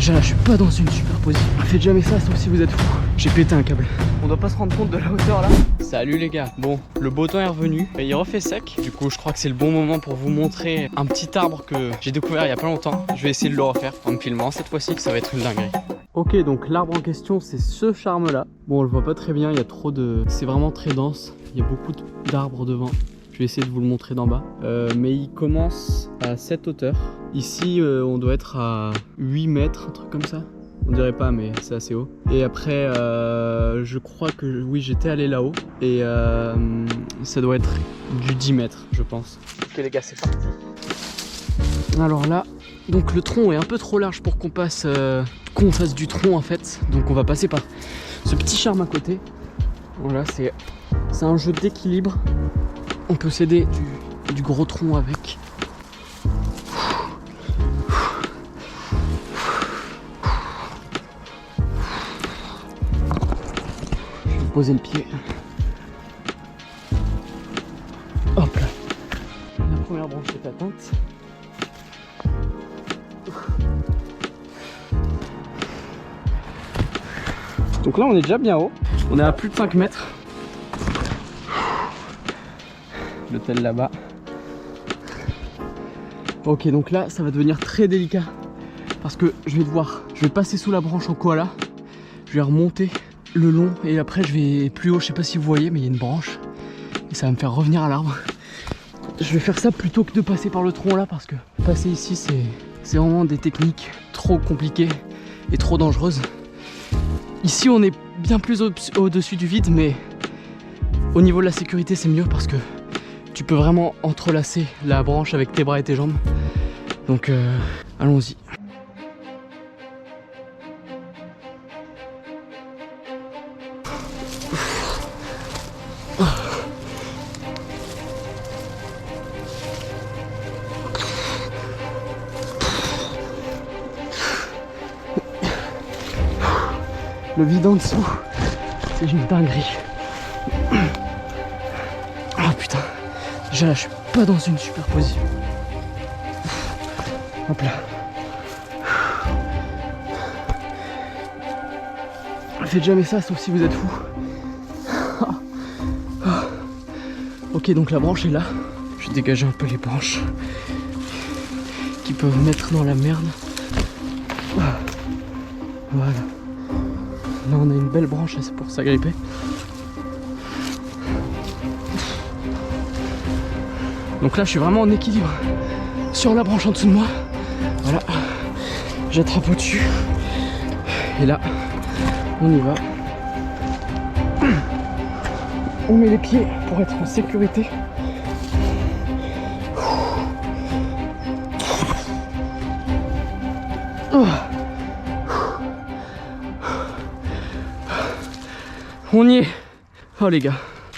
Déjà là je suis pas dans une super position. Faites jamais ça sauf si vous êtes fou. J'ai pété un câble. On doit pas se rendre compte de la hauteur là. Salut les gars. Bon, le beau temps est revenu et il refait sec. Du coup je crois que c'est le bon moment pour vous montrer un petit arbre que j'ai découvert il y a pas longtemps. Je vais essayer de le refaire en me filmant cette fois-ci. Ça va être une dinguerie. Ok, donc l'arbre en question c'est ce charme là. Bon on le voit pas très bien, il y a trop de... C'est vraiment très dense. Il y a beaucoup d'arbres devant. Je vais essayer de vous le montrer d'en bas. Mais il commence à cette hauteur. Ici, on doit être à 8 mètres, un truc comme ça. On dirait pas, mais c'est assez haut. Et après, je crois que oui, j'étais allé là-haut. Et ça doit être du 10 mètres, je pense. Ok les gars, c'est parti. Alors là, donc le tronc est un peu trop large pour qu'on passe, qu'on fasse du tronc en fait. Donc on va passer par ce petit charme à côté. Voilà, c'est un jeu d'équilibre. On peut s'aider du gros tronc avec. Je vais poser le pied. Hop là. La première branche est atteinte. Donc là on est déjà bien haut. On est à plus de 5 mètres. L'hôtel là-bas. Ok, donc là ça va devenir très délicat parce que je vais passer sous la branche en koala, je vais remonter le long et après je vais plus haut. Je sais pas si vous voyez, mais il y a une branche et ça va me faire revenir à l'arbre. Je vais faire ça plutôt que de passer par le tronc là parce que passer ici c'est vraiment des techniques trop compliquées et trop dangereuses. Ici on est bien plus au-dessus du vide, mais au niveau de la sécurité c'est mieux parce que tu peux vraiment entrelacer la branche avec tes bras et tes jambes. Donc allons-y. Le vide en dessous, c'est une dinguerie. Oh putain. Déjà là je suis pas dans une super position. Hop là. Faites jamais ça sauf si vous êtes fou. Ok, donc la branche est là. Je vais dégager un peu les branches qui peuvent mettre dans la merde. Voilà. Là on a une belle branche pour s'agripper. Donc là je suis vraiment en équilibre sur la branche en dessous de moi. Voilà, j'attrape au-dessus. Et là, on y va. On met les pieds pour être en sécurité. On y est. Oh les gars.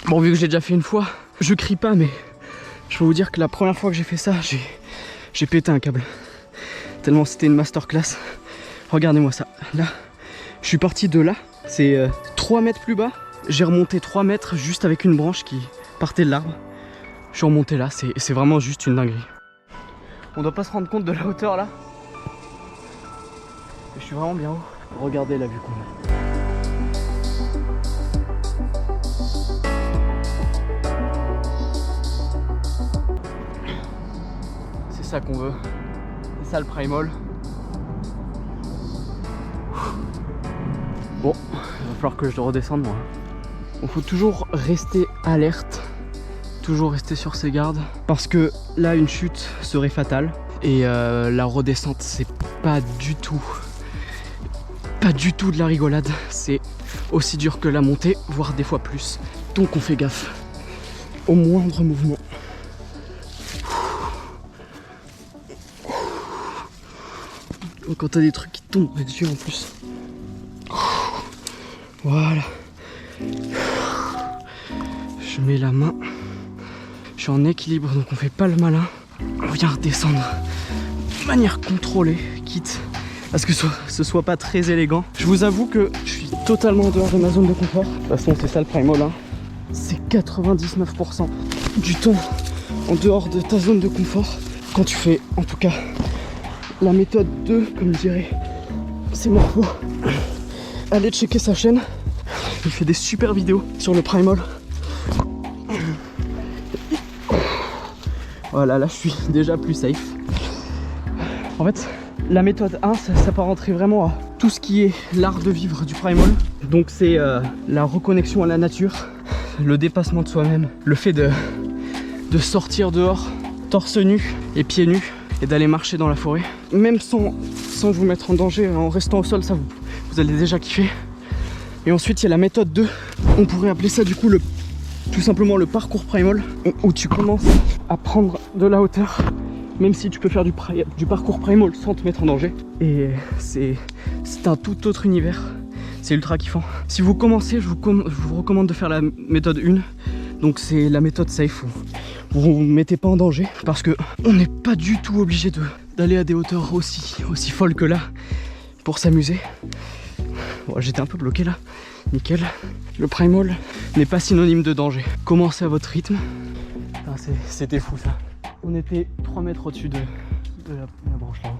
Bon, vu que j'ai déjà fait une fois, je crie pas, mais je peux vous dire que la première fois que j'ai fait ça, j'ai pété un câble. Tellement c'était une masterclass. Regardez-moi ça. Là, je suis parti de là. C'est 3 mètres plus bas. J'ai remonté 3 mètres juste avec une branche qui partait de l'arbre. Je suis remonté là. C'est vraiment juste une dinguerie. On doit pas se rendre compte de la hauteur là. Je suis vraiment bien haut. Regardez la vue qu'on a. C'est ça qu'on veut. C'est ça le primal. Bon, il va falloir que je redescende moi. Il faut toujours rester alerte, toujours rester sur ses gardes, parce que là une chute serait fatale et la redescente c'est pas du tout de la rigolade. C'est aussi dur que la montée, voire des fois plus. Donc on fait gaffe au moindre mouvement. Quand t'as des trucs qui tombent dessus en plus. Voilà. Je mets la main. Je suis en équilibre, donc on fait pas le malin. On vient redescendre de manière contrôlée, quitte à ce que ce soit pas très élégant. Je vous avoue que je suis totalement en dehors de ma zone de confort. De toute façon, c'est ça le primal, hein. C'est 99% du temps en dehors de ta zone de confort. Quand tu fais, en tout cas, la méthode 2, comme dirait c'est Morpho. Allez checker sa chaîne. Il fait des super vidéos sur le primal. Voilà, là je suis déjà plus safe. En fait, la méthode 1, ça peut rentrer vraiment à tout ce qui est l'art de vivre du primal. Donc c'est la reconnexion à la nature, le dépassement de soi-même, le fait de sortir dehors, torse nu et pieds nus, et d'aller marcher dans la forêt. Même sans vous mettre en danger, en restant au sol, ça vous allez déjà kiffer. Et ensuite il y a la méthode 2, on pourrait appeler ça du coup tout simplement le parcours primal, où tu commences à prendre de la hauteur, même si tu peux faire du parcours primal sans te mettre en danger. Et c'est un tout autre univers, c'est ultra kiffant. Si vous commencez, je vous recommande de faire la méthode 1, donc c'est la méthode safe, où vous ne mettez pas en danger, parce que on n'est pas du tout obligé d'aller à des hauteurs aussi folles que là pour s'amuser. Bon, j'étais un peu bloqué là, nickel. Le primal n'est pas synonyme de danger. Commencez à votre rythme. C'était fou ça. On était 3 mètres au-dessus de la branche là.